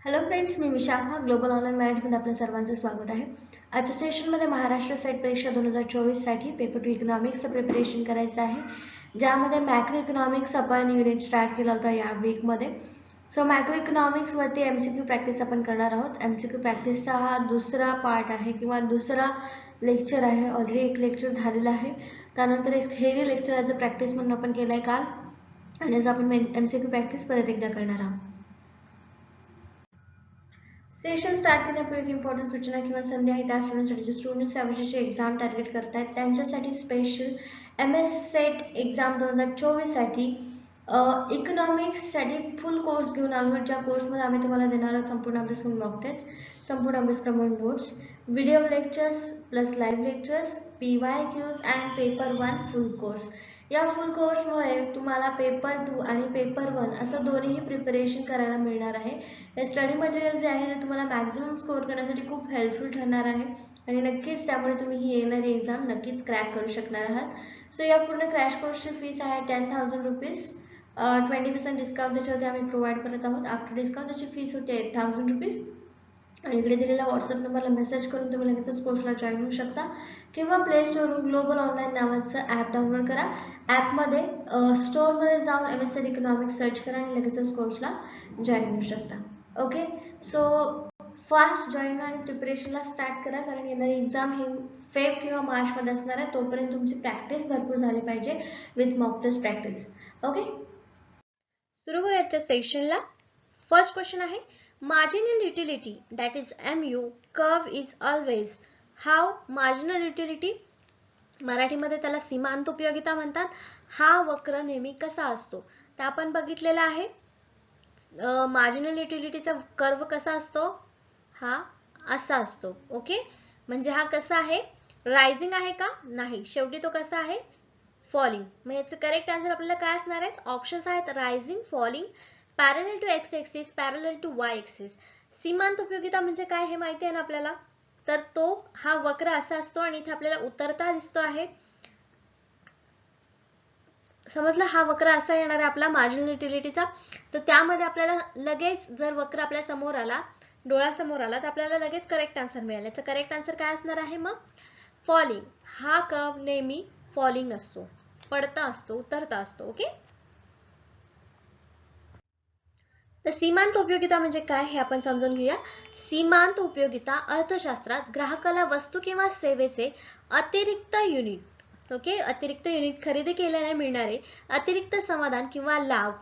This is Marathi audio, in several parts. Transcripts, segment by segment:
हॅलो फ्रेंड्स, मी विशाखा. ग्लोबल ऑनलाईन मराठीमध्ये आपल्या सर्वांचं स्वागत आहे. आजच्या सेशनमध्ये महाराष्ट्र सेट परीक्षा 2024 साठी पेपर 2 इकॉनॉमिक्सचं प्रिपरेशन करायचं आहे, ज्यामध्ये मॅक्रो इकॉनॉमिक्स आपण युनिट स्टार्ट केला होता या वीकमध्ये. सो मॅक्रो इकॉनॉमिक्सवरती MCQ प्रॅक्टिस आपण करणार आहोत. MCQ प्रॅक्टिसचा हा दुसरा पार्ट आहे किंवा दुसरा लेक्चर आहे. ऑलरेडी एक लेक्चर झालेला आहे, त्यानंतर एक theory lecture as a practice म्हणून आपण केलं आहे काल, आणि आज आपण MCQ प्रॅक्टिस परत एकदा करणार आहोत. सेशन स्टार्ट करण्यापूर्वी इम्पॉर्टंट सूचना किंवा संधी आहे त्या स्टुडंट्स यावर्षीची एक्झाम टार्गेट करतायत त्यांच्यासाठी स्पेशल MS सेट एक्झाम 2024 साठी इकॉनॉमिक्ससाठी फुल कोर्स घेऊन आलो, ज्या कोर्समध्ये आम्ही तुम्हाला देणार आहोत संपूर्ण अभ्यासक्रम मॉक टेस्ट, संपूर्ण अभ्यासक्रम notes, video lectures plus live lectures, PYQs and paper 1 full course. या फुल कोर्समुळे तुम्हाला पेपर 2 आणि पेपर 1 असं दोन्हीही प्रिपरेशन करायला मिळणार आहे. हे स्टडी मटेरियल जे आहे ते तुम्हाला मॅक्झिमम स्कोअर करण्यासाठी खूप हेल्पफुल ठरणार आहे आणि नक्कीच त्यामुळे तुम्ही ही येणारी एक्झाम नक्कीच क्रॅक करू शकणार आहात. सो या पूर्ण क्रॅश कोर्सची फीस आहे 10,000 रुपीज. 20% डिस्काउंट त्याच्यावरती आम्ही प्रोव्हाइड करत आहोत. आफ्टर डिस्काउंट त्याची फीस होते 8,000 रुपीज. आणि इकडे दिलेल्या व्हॉट्सअप नंबरला मेसेज करून तुम्ही लगेचच कोर्सला जॉईन होऊ शकता किंवा प्ले स्टोअरवरून ग्लोबल ऑनलाईन नावाचं ॲप डाउनलोड करा. ॲपमध्ये स्टोअरमध्ये जाऊन MSc इकॉनॉमिक्स सर्च करा आणि लगेचच कोर्सला जॉईन होऊ शकता. ओके, सो फास्ट जॉईन आणि प्रिपरेशनला स्टार्ट करा, कारण येणारी एक्झाम ही फेब किंवा मार्चमध्ये असणार आहे. तोपर्यंत तुमची प्रॅक्टिस भरपूर झाली पाहिजे with mock test practice. Okay, सुरू करू आजच्या सेशनला. फर्स्ट क्वेश्चन आहे, marginal utility, that is MU, curve is always how marginal utility, मराठीमध्ये त्याला सीमांत उपयोगिता म्हणतात. हा वक्र नेहमी कसा असतो ते आपण बघितलेला आहे. मार्जिनल युटिलिटीचा कर्व कसा असतो, हा असा असतो. ओके, म्हणजे हा कसा आहे, रायझिंग आहे का, नाही, शेवटी तो कसा आहे, फॉलिंग. मग याचं करेक्ट आन्सर आपल्याला काय असणार आहेत, ऑप्शन्स आहेत rising, falling, parallel to x axis, parallel to y axis. सीमांत उपयोगिता म्हणजे काय हे माहिती आहे ना आपल्याला, तर तो हा वक्र असा असतो आणि इथे आपल्याला उतरता दिसतो आहे. समजलं, हा वक्र असा येणार आहे आपला मार्जिनल युटिलिटीचा. तर त्यामध्ये आपल्याला लगेच जर वक्र आपल्या समोर आला, डोळ्यासमोर आला, तर आपल्याला लगेच करेक्ट आन्सर मिळेल. याचं करेक्ट आन्सर काय असणार आहे, मग फॉलिंग. हा कर्व नेहमी फॉलिंग असतो, पडता असतो, उतरता असतो. ओके, तर सीमांत उपयोगिता म्हणजे काय हे आपण समजून घेऊया. सीमांत उपयोगिता अर्थशास्त्रात ग्राहकाला वस्तू किंवा सेवेचे अतिरिक्त युनिट, ओके, अतिरिक्त युनिट खरेदी केल्याने मिळणारे अतिरिक्त समाधान किंवा लाभ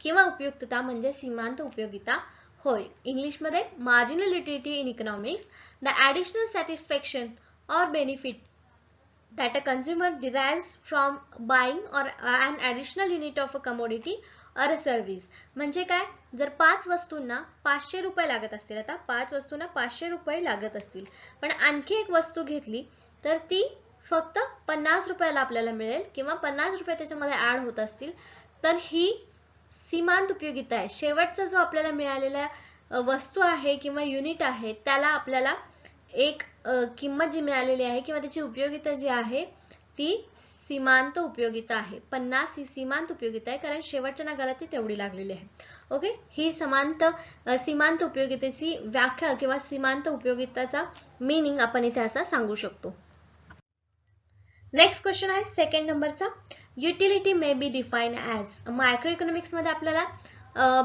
किंवा उपयुक्तता म्हणजे सीमांत उपयोगिता होय. इंग्लिशमध्ये marginal utility in economics, the additional satisfaction or benefit that a consumer derives from buying or an additional unit of a commodity or a service. म्हणजे काय, जर 5 वस्तूंना 500 रुपये लागत असतील, आता 5 वस्तूंना 500 रुपये लागत असतील, पण आणखी एक वस्तू घेतली तर ती फक्त 50 रुपयाला आपल्याला मिळेल किंवा 50 रुपये त्याच्यामध्ये ऍड होत असतील, तर ही सीमांत उपयोगिता आहे. शेवटचा जो आपल्याला मिळालेला वस्तू आहे किंवा युनिट आहे त्याला आपल्याला एक किंमत जी मिळालेली आहे किंवा त्याची उपयोगिता जी आहे ती सीमांत उपयोगिता आहे. 50 ही सीमांत उपयोगिता आहे, कारण शेवटच्या नागाला ती तेवढी लागलेली आहे. ओके, ही सीमांत उपयोगितेची व्याख्या किंवा सीमांत उपयोगिताचा मीनिंग आपण इथे असा सांगू शकतो. नेक्स्ट क्वेश्चन आहे सेकंड नंबरचा, utility may be define as. Micro economics मध्ये आपल्याला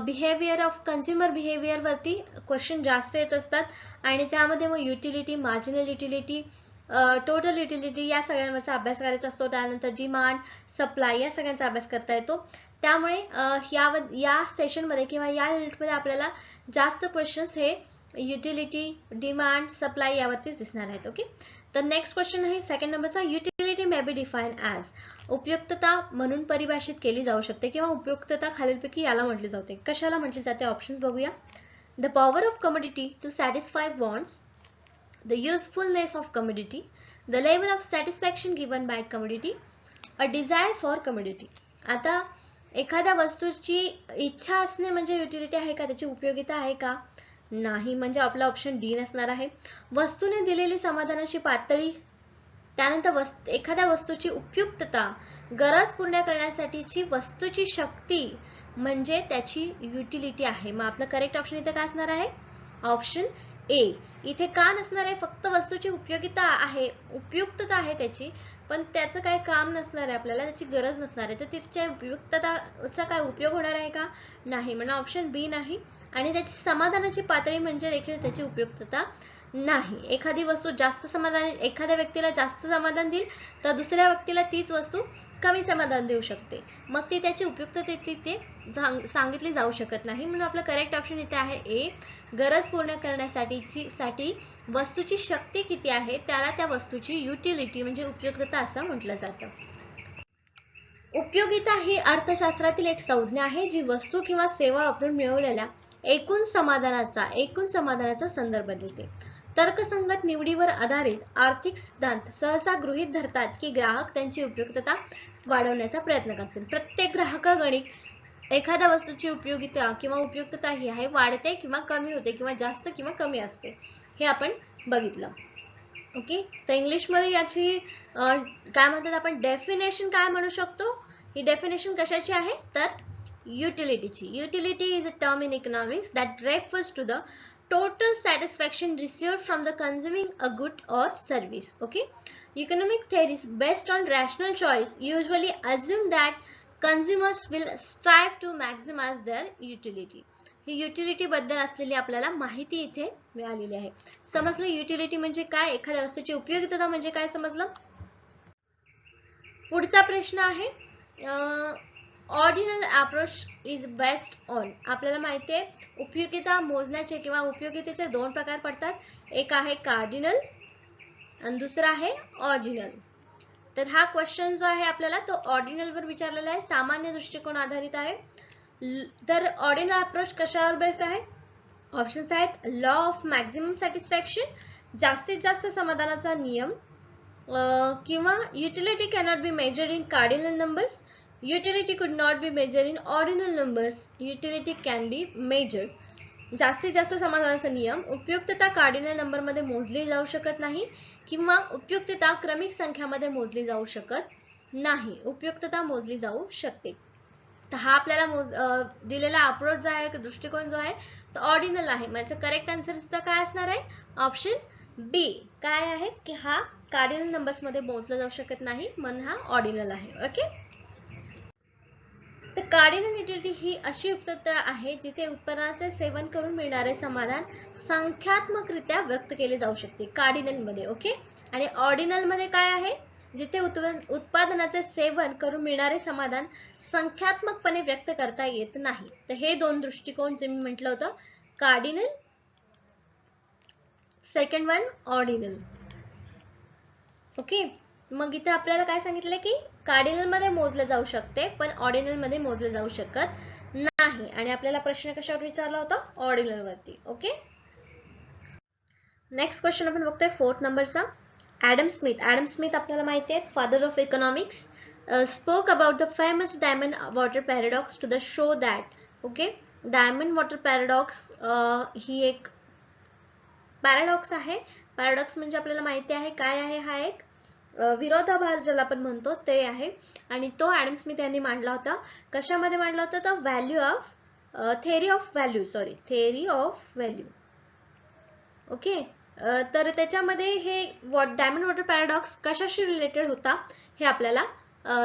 बिहेवियर ऑफ कन्झ्युमर बिहेवियर वरती क्वेश्चन जास्त येत असतात आणि त्यामध्ये मग utility, marginal utility, total utility या सगळ्यांवरचा अभ्यास करायचा असतो. त्यानंतर डिमांड, सप्लाय या सगळ्यांचा अभ्यास करता येतो. त्यामुळे या सेशनमध्ये किंवा या युनिटमध्ये आपल्याला जास्त क्वेश्चन्स हे युटिलिटी, डिमांड, सप्लाय यावरतीच दिसणार आहेत. ओके, तर नेक्स्ट क्वेश्चन आहे सेकंड नंबरचा, utility may be define as. उपयुक्तता म्हणून परिभाषित केली जाऊ शकते किंवा उपयुक्तता खालीलपैकी याला म्हटली जाते. कशाला म्हटली जाते, ऑप्शन्स बघूया. The power of commodity to satisfy wants, the usefulness of commodity, the level of satisfaction given by commodity, a desire for commodity. आता एखाद्या वस्तूची इच्छा असणे म्हणजे युटिलिटी आहे का, त्याची उपयोगिता आहे का, नाही, म्हणजे आपला ऑप्शन डी नसणार आहे. वस्तूने दिलेली समाधानाची पातळी, त्यानंतर एखाद्या वस्तूची उपयुक्तता, गरज पूर्ण करण्यासाठीची वस्तूची शक्ती, म्हणजे त्याची युटिलिटी आहे. मग आपलं करेक्ट ऑप्शन इथे काय असणार आहे? Option A. इथे का नसणार आहे? फक्त वस्तूची उपयोगिता आहे, उपयुक्तता आहे त्याची, पण त्याचं काही काम नसणार आहे, आपल्याला त्याची गरज नसणार आहे. तर तिच्या उपयुक्तताचा काय उपयोग होणार आहे का? नाही. म्हणून ऑप्शन बी नाही. आणि त्याची समाधानाची पातळी म्हणजे देखील त्याची उपयुक्तता नाही. एखादी वस्तू जास्त समाधान, एखाद्या व्यक्तीला जास्त समाधान देईल तर दुसऱ्या व्यक्तीला तीच वस्तू कमी समाधान देऊ शकते. मग ती त्याची उपयुक्तता ते सांगितली जाऊ शकत नाही. म्हणून आपलं करेक्ट ऑप्शन इथे आहे ए. गरज पूर्ण करण्यासाठी वस्तूची शक्ती किती आहे त्याला त्या वस्तूची युटिलिटी म्हणजे उपयुक्तता असं म्हटलं जातं. उपयोगिता ही अर्थशास्त्रातील एक संज्ञा आहे जी वस्तू किंवा सेवा वापरून मिळवलेल्या एकूण समाधानाचा संदर्भ देते. तर्कसंगत निवडीवर आधारित आर्थिक सिद्धांत सहसा गृहीत धरतात की ग्राहक त्यांची उपयुक्तता वाढवण्याचा प्रयत्न करतील. प्रत्येक ग्राहकागणिक एखाद्या वस्तूची उपयोगिता किंवा उपयुक्तता ही आहे वाढते किंवा कमी होते किंवा जास्त किंवा कमी असते, हे आपण बघितलं. ओके, तर इंग्लिश मध्ये याची काय म्हणतात आपण डेफिनेशन काय म्हणू शकतो? ही डेफिनेशन कशाची आहे तर युटिलिटीची. Utility is a term in economics that refers to the total satisfaction received from the consuming a good or service. Okay, economic theories based on rational choice usually assume that consumers will strive to maximize their utility. He utility बद्दल असलेली आपल्याला माहिती इथे मिळालेली आहे. समजलं युटिलिटी म्हणजे काय, एखाद्या वस्तूची उपयोगिता म्हणजे काय समजलं. पुढचा प्रश्न आहे ordinal approach is best on. आपल्याला माहिती आहे उपयोगिता मोजण्याचे किंवा उपयोगितेचे दोन प्रकार पडतात. एक आहे कार्डिनल आणि दुसरा आहे ऑर्डिनल. तर हा क्वेश्चन जो आहे आपल्याला तो ऑर्डिनल वर विचारलेला आहे, सामान्य दृष्टिकोन आधारित आहे. तर ऑर्डिनल अप्रोच कशावर बेस आहे? ऑप्शन्स आहेत लॉ ऑफ मॅक्झिमम सॅटिस्फॅक्शन, जास्तीत जास्त समाधानाचा नियम, किंवा utility cannot be measured in cardinal numbers, utility could not be measured in ordinal numbers, utility can be measured. जास्तीत जास्त समाधानाचा नियम, उपयुक्तता कार्डिनल नंबर मध्ये मोजली जाऊ शकत नाही किंवा उपयुक्तता क्रमिक संख्यामध्ये मोजली जाऊ शकत नाही, उपयुक्तता मोजली जाऊ शकते. तर हा आपल्याला दिलेला अप्रोच जो आहे, दृष्टिकोन जो आहे तो ऑर्डिनल आहे. म्हणजे करेक्ट आन्सर सुद्धा काय असणार आहे? ऑप्शन बी. काय आहे की हा कार्डिनल नंबर्स मध्ये मोजला जाऊ शकत नाही, म्हणून हा ऑर्डिनल आहे. ओके, तर कार्डिनल युटिलिटी ही अशी उपयुक्तता आहे जिथे उत्पन्नाचे सेवन करून मिळणारे समाधान संख्यात्मकरित्या व्यक्त केले जाऊ शकते कार्डिनल मध्ये. ओके, आणि ऑर्डिनल मध्ये काय आहे? जिथे उत्पादनाचे सेवन करून मिळणारे समाधान संख्यात्मकपणे व्यक्त करता येत नाही. तर हे दोन दृष्टिकोन जे मी म्हटलं होतं, cardinal, second one ordinal. Okay, मग इथे आपल्याला काय सांगितलं की कार्डिनल मध्ये मोजले जाऊ शकते पण ऑर्डिनल मध्ये मोजले जाऊ शकत नाही. आणि आपल्याला प्रश्न कशावर विचारला होता? ऑर्डिनल वरती. ओके, नेक्स्ट क्वेश्चन आपण बघतोय 4th नंबरचा. ॲडम स्मिथ आपल्याला माहिती आहे father of economics, spoke about the famous diamond water paradox to the show that, okay, diamond water paradox ही एक पॅराडॉक्स आहे. पॅराडॉक्स म्हणजे आपल्याला माहिती आहे काय आहे, हा एक विरोधाभास ज्याला आपण म्हणतो ते आहे. आणि तो ॲडम स्मिथ यांनी मांडला होता. कशामध्ये मांडला होता? तर थेअरी ऑफ व्हॅल्यू. ओके, तर त्याच्यामध्ये हे डायमंड वॉटर पॅराडॉक्स कशाशी रिलेटेड होता हे आपल्याला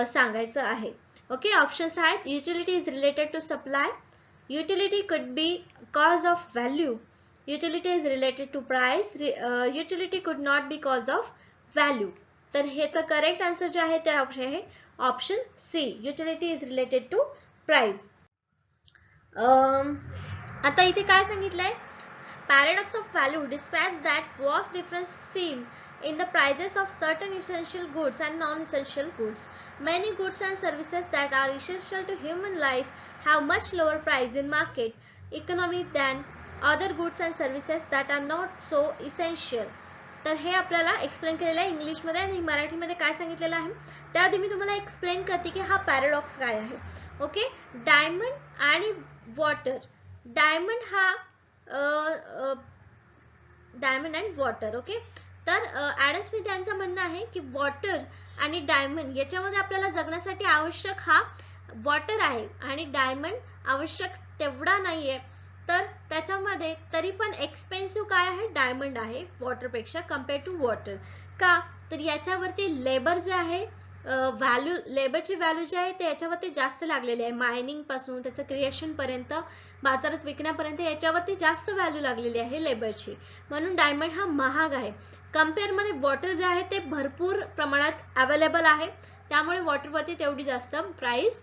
सांगायचं आहे. ओके, ऑप्शन्स आहेत utility is related to supply, utility could be cause of value, utility is related to price, utility could not be cause of value. तर ह्याचं करेक्ट आन्सर जे आहे ते आहे option C, utility is related to price. आता इथे काय सांगितलंय? Paradox of value describes that vast difference seen in the prices of certain essential goods and non-essential goods. Many goods and services that are essential to human life have much lower price in market economy than other goods and services that are not so essential. तर हे आपल्याला एक्सप्लेन केलेलं आहे इंग्लिश मध्ये आणि मराठीमध्ये काय सांगितलेलं आहे त्याआधी मी तुम्हाला एक्सप्लेन करते की हा पॅराडॉक्स काय आहे. ओके, डायमंड आणि वॉटर, डायमंड हा डायमंड अँड वॉटर. ओके, तर ॲडम स्मिथ यांचं म्हणणं आहे की वॉटर आणि डायमंड याच्यामध्ये आपल्याला जगण्यासाठी आवश्यक हा वॉटर आहे आणि डायमंड आवश्यक तेवढा नाहीये, तर त्याच्यामध्ये तरी पण एक्सपेन्सिव्ह काय आहे, डायमंड आहे वॉटरपेक्षा कम्पेअर टू वॉटर. का तर याच्यावरती लेबर जे आहे, व्हॅल्यू, लेबरची व्हॅल्यू जी आहे ते याच्यावरती जास्त लागलेली आहे. मायनिंग पासून त्याचं क्रिएशन पर्यंत, बाजारात विकण्यापर्यंत याच्यावरती जास्त व्हॅल्यू लागलेली आहे लेबरची, म्हणून डायमंड हा महाग आहे. कम्पेअर मध्ये वॉटर जे आहे ते भरपूर प्रमाणात अवेलेबल आहे, त्यामुळे वॉटरवरती तेवढी जास्त प्राइस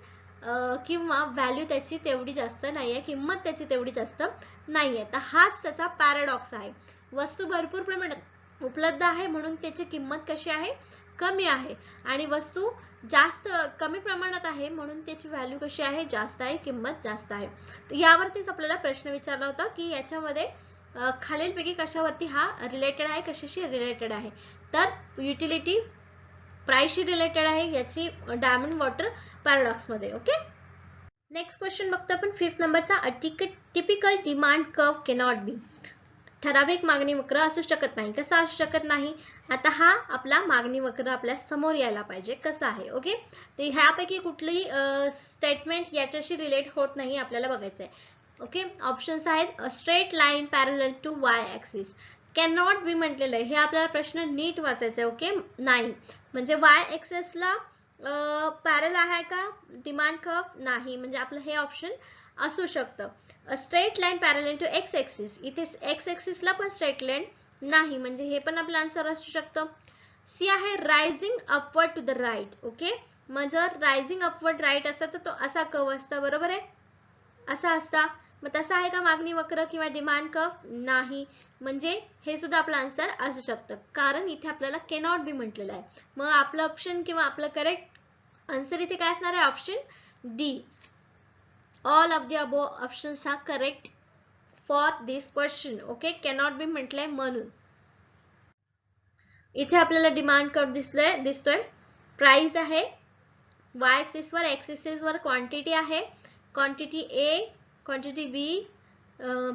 किंवा व्हॅल्यू त्याची तेवढी जास्त नाहीये, किंमत त्याची तेवढी जास्त नाहीये. तर हाच त्याचा पॅराडॉक्स आहे. वस्तू भरपूर प्रमाणात उपलब्ध आहे म्हणून त्याची किंमत कशी आहे, कमी आहे, आणि वस्तू जास्त कमी प्रमाणात आहे म्हणून त्याची व्हॅल्यू कशी आहे, जास्त आहे, किंमत जास्त आहे. तर यावरतीच आपल्याला प्रश्न विचारला होता की याच्यामध्ये खालीलपैकी कशावरती हा रिलेटेड आहे, कशाशी रिलेटेड आहे. तर युटिलिटी प्राइसशी रिलेटेड आहे याची डायमंड वॉटर पॅराडॉक्स मध्ये. ओके, नेक्स्ट क्वेश्चन बघतो आपण 5th नंबरचा. A typical demand curve cannot be. ठराविक मागणी वक्र असू शकत नाही. कसा असू शकत नाही, आता हा आपला मागणी वक्र आपल्या समोर यायला पाहिजे, कसा आहे. ओके, तर ह्यापैकी कुठलीही स्टेटमेंट याच्याशी रिलेट होत नाही, आपल्याला बघायचं आहे. ओके, ऑप्शन्स आहेत straight line parallel to y axis. Cannot be म्हटलेलं आहे, हे आपल्याला प्रश्न नीट वाचायचा आहे. ओके, नाही म्हणजे वाय ॲक्सिसला पॅरल आहे का डिमांड कर्व, नाही, म्हणजे आपलं हे ऑप्शन असू शकतं. Straight line parallel to x axis, इथे एक्स ॲक्सिसला पण स्ट्रेट लाईन नाही, म्हणजे हे पण आपलं आन्सर असू शकतं. सी आहे rising upward to the right. Okay, मग जर रायझिंग अपवर्ड राईट असता तर तो असा कर्व असता, बरोबर आहे, असा असता. मग तसा आहे का मागणी वक्र किंवा डिमांड कर्व, नाही, म्हणजे हे सुद्धा आपलं आन्सर असू शकतं, कारण इथे आपल्याला कॅनॉट बी म्हटलेलं आहे. मग आपलं ऑप्शन किंवा आपलं करेक्ट आन्सर इथे काय असणार आहे, option D. All of the above options are correct for this question. Okay, cannot be म्हटलंय म्हणून. इथे आपल्याला डिमांड कर्व दिसतोय, प्राइस आहे वाय ऍक्सिस वर, एक्स ऍक्सिस वर क्वांटिटी आहे, क्वांटिटी ए, quantity B,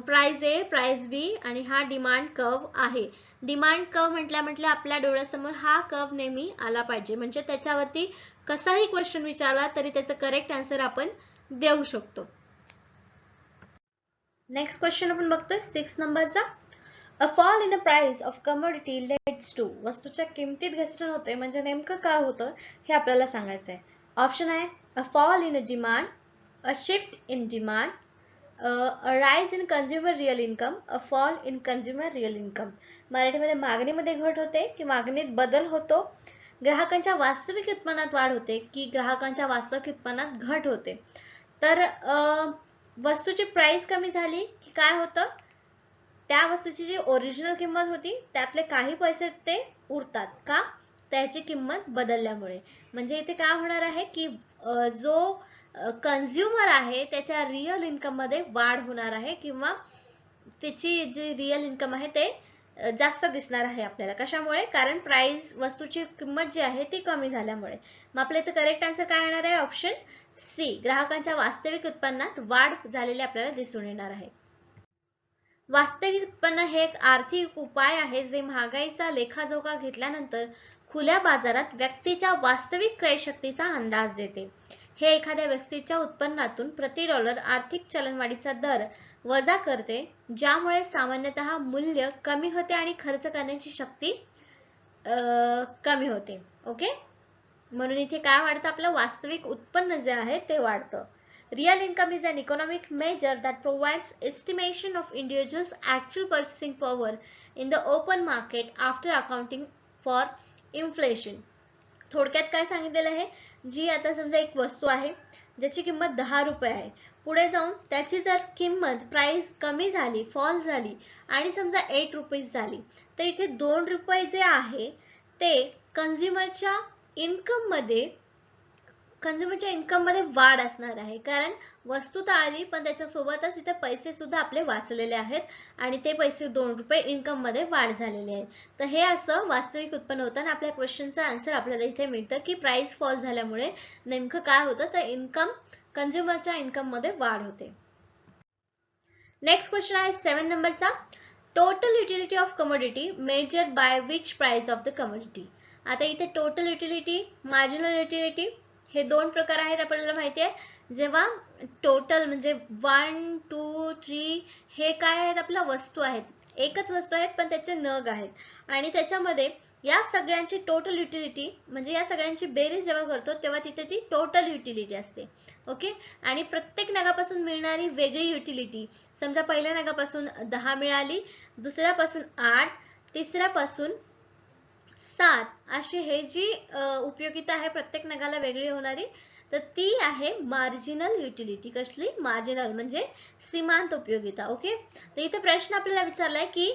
price A, price B, आणि हा डिमांड कर्व आहे. डिमांड कर्व म्हटल्या आपल्या डोळ्यासमोर हा कर्व नेहमी आला पाहिजे, म्हणजे त्याच्यावरती कसाही क्वेश्चन विचारला तरी त्याचं करेक्ट आन्सर आपण देऊ शकतो. नेक्स्ट क्वेश्चन आपण बघतोय 6 नंबरचा. A fall in the price of commodity leads to. वस्तूच्या किमतीत घसरण होते म्हणजे नेमकं काय होतं हे आपल्याला सांगायचं आहे. ऑप्शन आहे a fall in demand, a shift in demand, a rise in consumer real income, a fall in consumer real income. मराठीमध्ये मागणीमध्ये घट होते की मागणीत बदल होतो, ग्राहकांच्या वास्तविक उत्पन्नात वाढ होते की ग्राहकांच्या वास्तविक उत्पन्नात घट होते. तर वस्तूची प्राइस कमी झाली की काय होतं, त्या वस्तूची जी ओरिजिनल किंमत होती त्यातले काही पैसे ते उरतात का, त्याची किंमत बदलल्यामुळे. म्हणजे इथे काय होणार आहे की जो कंझ्युमर आहे त्याच्या रिअल इन्कम मध्ये वाढ होणार आहे, किंवा त्याची जी रिअल इन्कम आहे ते जास्त दिसणार आहे आपल्याला. कशामुळे, कारण प्राइस, वस्तूची किंमत जी आहे ती कमी झाल्यामुळे. मग आपल्या इथे करेक्ट आन्सर काय येणार आहे, ऑप्शन सी, ग्राहकांच्या वास्तविक उत्पन्नात वाढ झालेली आपल्याला दिसून येणार आहे. वास्तविक उत्पन्न हे एक आर्थिक उपाय आहे जे महागाईचा लेखाजोखा घेतल्यानंतर खुल्या बाजारात व्यक्तीच्या वास्तविक क्रयशक्तीचा अंदाज देते. हे एखाद्या व्यक्तीच्या उत्पन्नातून प्रति डॉलर आर्थिक चलनवाढीचा दर वजा करते, ज्यामुळे सामान्यतः मूल्य कमी होते आणि खर्च करण्याची शक्ती कमी होते. ओके, म्हणून इथे काय वाढतं, आपलं वास्तविक उत्पन्न जे आहे ते वाढतं. Real income is an economic measure that provides estimation of individuals' actual purchasing power in the open market after accounting for inflation. थोडक्यात काय सांगितलेलं आहे, जी आता समजा एक वस्तू आहे ज्याची किंमत 10 रुपये आहे, पुढे जाऊन त्याची जर किंमत प्राइस कमी झाली, फॉल झाली आणि समजा 8 रुपीज झाली, तर इथे 2 रुपये जे आहे ते कंझ्युमरच्या इन्कम मध्ये वाढ असणार आहे, कारण वस्तू तर आली पण त्याच्यासोबतच इथे पैसे सुद्धा आपले वाचलेले आहेत आणि ते पैसे 2 रुपये इन्कम मध्ये वाढ झालेले आहेत. तर हे असं वास्तविक उत्पन्न होतं आणि आपल्या क्वेश्चनचा आन्सर आपल्याला इथे मिळतं की प्राइस फॉल झाल्यामुळे नेमकं काय होतं, तर इन्कम, कंझ्युमरच्या इन्कम मध्ये वाढ होते. नेक्स्ट क्वेश्चन आहे 7 नंबरचा. Total utility of commodity measured by which price of the commodity. आता इथे टोटल युटिलिटी, मार्जिनल युटिलिटी हे दोन प्रकार आहेत आपल्याला माहिती आहे. जेव्हा टोटल म्हणजे 1 2 3 हे काय आहेत, आपल्या वस्तू आहेत, एकच वस्तू आहेत पण त्याचे नग आहेत आणि त्याच्यामध्ये या सगळ्यांची टोटल युटिलिटी म्हणजे या सगळ्यांची बेरीज जेव्हा करतो तेव्हा तिथे ती टोटल युटिलिटी असते. ओके, आणि प्रत्येक नगापासून मिळणारी वेगळी युटिलिटी, समजा पहिल्या नगापासून 10 मिळाली, दुसऱ्यापासून 8, तिसऱ्यापासून 7, अशी हे जी उपयोगिता आहे प्रत्येक नगाला वेगळी होणारी, तर ती आहे मार्जिनल युटिलिटी. कसली? मार्जिनल म्हणजे सीमांत उपयोगिता. ओके, तर इथे प्रश्न आपल्याला विचारलाय की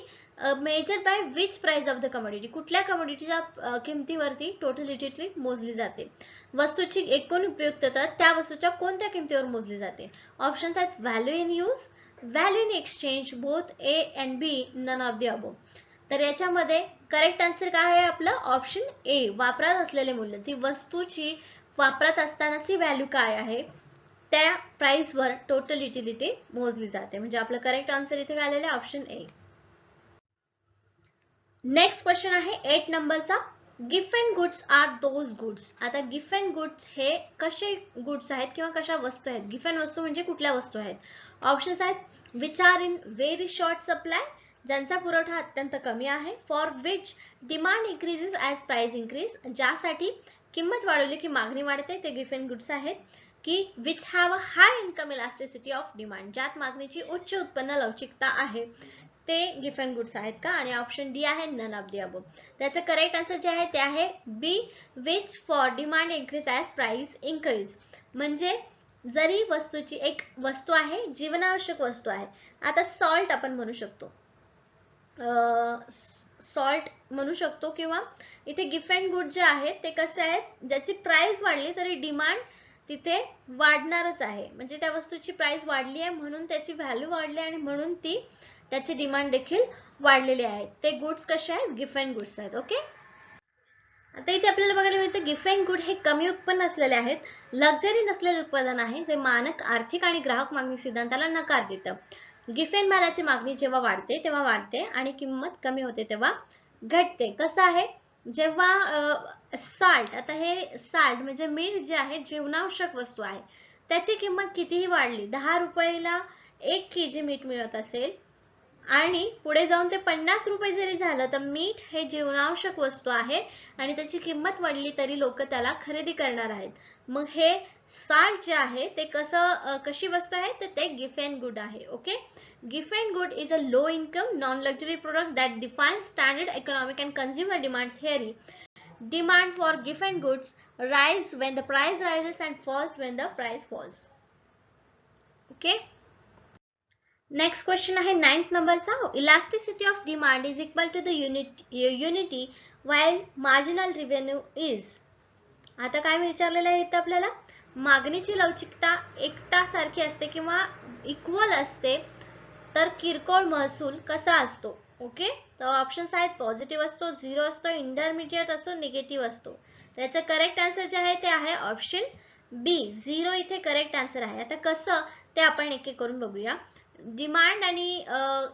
measure by which price of the commodity, कुठल्या कमोडिटीच्या किमतीवरती टोटल युटिलिटी मोजली जाते. वस्तूची एकूण उपयुक्तता त्या वस्तूच्या कोणत्या किमतीवर मोजली जाते. ऑप्शन्स आहेत value in use, value in exchange, both A and B, none of the above. तर याच्यामध्ये करेक्ट आन्सर काय आहे आपलं? ऑप्शन ए, वापरात असलेले मूल्य. ती वस्तूची वापरात असतानाची व्हॅल्यू काय आहे त्या प्राइस वर टोटल युटिलिटी मोजली जाते. म्हणजे आपलं करेक्ट आन्सर इथे आलेलं आहे ऑप्शन ए. नेक्स्ट क्वेश्चन आहे 8 नंबरचा. Gift and goods are those goods. आता गिफ्ट अँड गुड्स हे कसे गुड्स आहेत किंवा कशा वस्तू आहेत. गिफ्ट अँड वस्तू म्हणजे कुठल्या वस्तू आहेत. ऑप्शन्स आहेत which are in very short supply, ज्यांचा पुरवठा अत्यंत कमी आहे. For which demand increases as price increase, ज्यासाठी किंमत वाढवली की मागणी वाढते, ते गिफ्ट अँड गुड्स आहेत. की which have a high income elasticity of demand, ज्यात मागणीची उच्च उत्पन्न लवचिकता आहे, ते गिफ्ट अँड गुड्स आहेत का. आणि ऑप्शन डी आहे नन ऑफ द अबोव. त्याचं करेक्ट आन्सर जे आहे ते आहे B, which for demand increase as price increase. म्हणजे जरी वस्तूची एक वस्तू आहे, जीवनावश्यक वस्तू आहे. आता सॉल्ट आपण म्हणू शकतो, सॉल्ट म्हणू शकतो, किंवा इथे गिफ्ट अँड गुड जे आहेत ते कसे आहेत, ज्याची प्राइस वाढली तरी डिमांड तिथे वाढणारच आहे. म्हणजे त्या वस्तूची प्राइस वाढली आहे म्हणून त्याची व्हॅल्यू वाढली आणि म्हणून ती त्याची डिमांड देखील वाढलेली आहे. ते गुड्स कसे आहेत? गिफ्ट अँड गुड्स आहेत. ओके, आता इथे आपल्याला बघायला मिळतं गिफ्ट अँड गुड हे कमी उत्पन्न असलेले आहेत, लक्झरी नसलेले उत्पादन आहे, जे मानक आर्थिक आणि ग्राहक मागणी सिद्धांताला नकार देतं. गिफ्ट अँड मालाची मागणी जेव्हा वाढते तेव्हा वाढते आणि किंमत कमी होते तेव्हा घटते. कसं आहे, जेव्हा साल्ट, आता हे साल्ट म्हणजे मीठ जे आहे जीवनावश्यक वस्तू आहे, त्याची किंमत कितीही वाढली, 10 रुपयाला 1 kg मीठ मिळत असेल आणि पुढे जाऊन ते 50 रुपये जरी झालं, तर मीठ हे जीवनावश्यक वस्तू आहे आणि त्याची किंमत वाढली तरी लोक त्याला खरेदी करणार आहेत. मग हे साल्ट जे आहे ते कशी वस्तू आहे, तर ते गिफ्ट अँड गुड आहे. Okay, gift and good is a low income non-luxury product that defines standard economic and consumer demand theory. Demand for gift and goods rise when the price rises and falls when the price falls. Okay. Next question आहे 9th नंबरचा. Elasticity of demand is equal to the unity while marginal revenue is. आता काय विचारलेलं आहे इथं आपल्याला, मागणीची लवचिकता एकटासारखी असते किंवा इक्वल असते तर किरकोळ महसूल कसा असतो. ओके, तर ऑप्शन्स आहेत पॉझिटिव्ह असतो, 0 असतो, इंटरमिडिएट असतो, निगेटिव्ह असतो. त्याचं करेक्ट आन्सर जे आहे ते आहे ऑप्शन बी, 0 इथे करेक्ट आन्सर आहे. आता कसं ते आपण एक एक करून बघूया. डिमांड आणि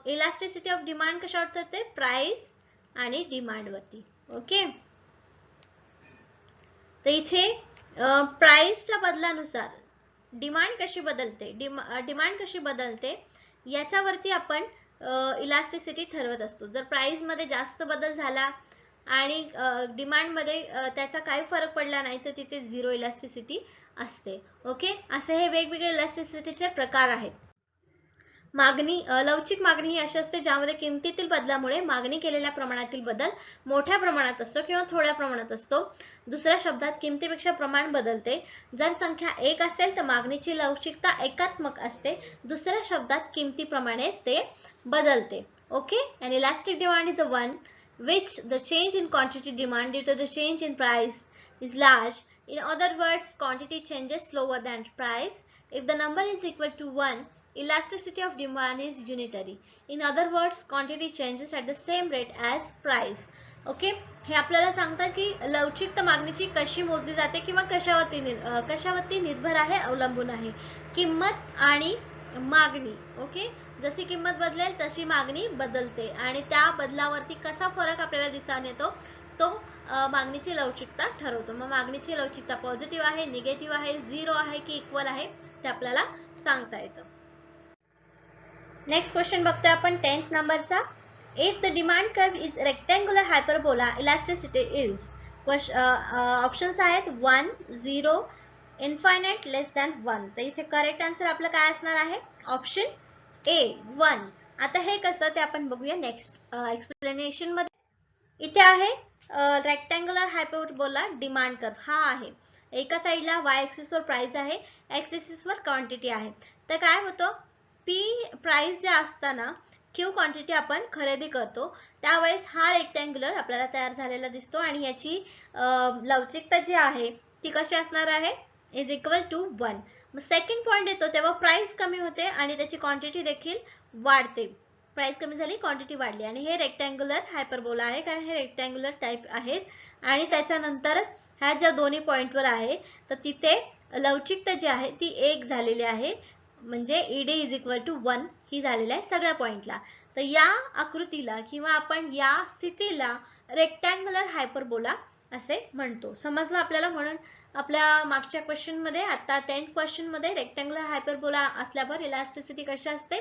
इलास्टिसिटी ऑफ डिमांड कशावर ठरते, प्राइस आणि डिमांड वरती. ओके, तर इथे प्राइसच्या बदलानुसार डिमांड कशी बदलते, डिमांड कशी बदलते याच्यावरती आपण इलास्टिसिटी ठरवत असतो. जर प्राइस मध्ये जास्त बदल झाला आणि डिमांड मध्ये त्याचा काही फरक पडला नाही तर तिथे 0 इलास्टिसिटी असते. ओके, असे हे वेगवेगळे इलास्टिसिटीचे प्रकार आहेत. मागणी, लवचिक मागणी ही अशी असते ज्यामध्ये किमतीतील बदलामुळे मागणी केलेल्या प्रमाणातील बदल मोठ्या प्रमाणात असतो किंवा थोड्या प्रमाणात असतो. दुसऱ्या शब्दात किमतीपेक्षा प्रमाण बदलते. जर संख्या 1 असेल तर मागणीची लवचिकता एकात्मक असते. दुसऱ्या शब्दात किमतीप्रमाणेच ते बदलते. Okay, and elastic demand is the one which the change in quantity demand due to the change in price is large. In other words, quantity changes slower than price. If the number is equal to 1, elasticity of demand is unitary. In other words, quantity changes at the same rate as price. Okay, हे आपल्याला सांगतात की लवचिकता मागणीची कशी मोजली जाते किंवा कशावरती निर्भर आहे, अवलंबून आहे, किंमत आणि मागणी. ओके, जशी किंमत बदलेल तशी मागणी बदलते आणि त्या बदलावरती कसा फरक आपल्याला दिसून येतो तो मागणीची लवचिकता ठरवतो. मग मागणीची लवचिकता पॉझिटिव्ह आहे, निगेटिव्ह आहे, 0 आहे की इक्वल आहे ते आपल्याला सांगता येतं. नेक्स्ट क्वेश्चन बघतोय आपण 10th नंबरचा. If the demand curve is rectangular hyperbola elasticity is. Options आहेत 1, 0, इन्फायनाइट, लेस दॅन 1. तर इथे करेक्ट आन्सर आपलं काय असणार आहे? Option A 1. आता हे कसं ते आपण बघूया नेक्स्ट एक्सप्लेनेशन मध्ये. इथे आहे रेक्टँग्युलर हायपरबोला डिमांड कर्व हा आहे. एका साइडला y एक्सिस वर प्राइस आहे, x एक्सिस वर क्वांटिटी आहे. तर काय होतं, P प्राइस जे असताना Q क्वांटिटी आपण खरेदी करतो त्यावेळेस हा रेक्टँग्युलर आपल्याला तयार झालेला दिसतो आणि याची लवचिकता जी आहे ती कशी असणार आहे? Is equal to 1. मग सेकंड पॉइंट येतो तेव्हा प्राइस कमी होते आणि त्याची क्वांटिटी देखील वाढते. प्राइस कमी झाली, क्वांटिटी वाढली आणि हे रेक्टँग्युलर हायपरबोला आहे कारण हे रेक्टँग्युलर टाइप आहेत. आणि त्याच्यानंतर ह्या ज्या दोन्ही पॉइंटवर आहे तर तिथे लवचिकता जी आहे ती 1 झालेली आहे, म्हणजे ED इज इक्वल टू 1 ही झालेली आहे सगळ्या पॉइंटला. तर या आकृतीला किंवा आपण या स्थितीला रेक्टँग्युलर हायपरबोला असे म्हणतो. समजलं आपल्याला? म्हणून आपल्या मागच्या क्वेश्चन मध्ये, आता 10th क्वेश्चन मध्ये रेक्टँग्युलर हायपरबोला असल्यावर इलास्टिसिटी कशी असते?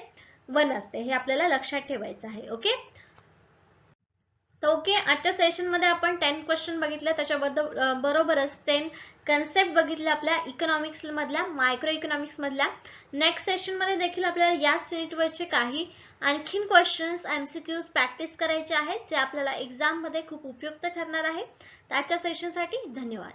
1 असते. हे आपल्याला लक्षात ठेवायचं आहे. ओके. तर ओके, आजच्या सेशन मध्ये आपण 10 क्वेश्चन बघितले, त्याच्याबद्दल बरोबरच 10 कन्सेप्ट बघितले आपल्या इकॉनॉमिक्स मधल्या, मायक्रो इकॉनॉमिक्स मधल्या. नेक्स्ट सेशन मध्ये देखील आपल्याला याच युनिटवरचे काही आणखीन क्वेश्चन्स MCQs प्रॅक्टिस करायचे आहेत जे आपल्याला एक्झाम मध्ये खूप उपयुक्त ठरणार आहे. त्याच्या सेशनसाठी धन्यवाद.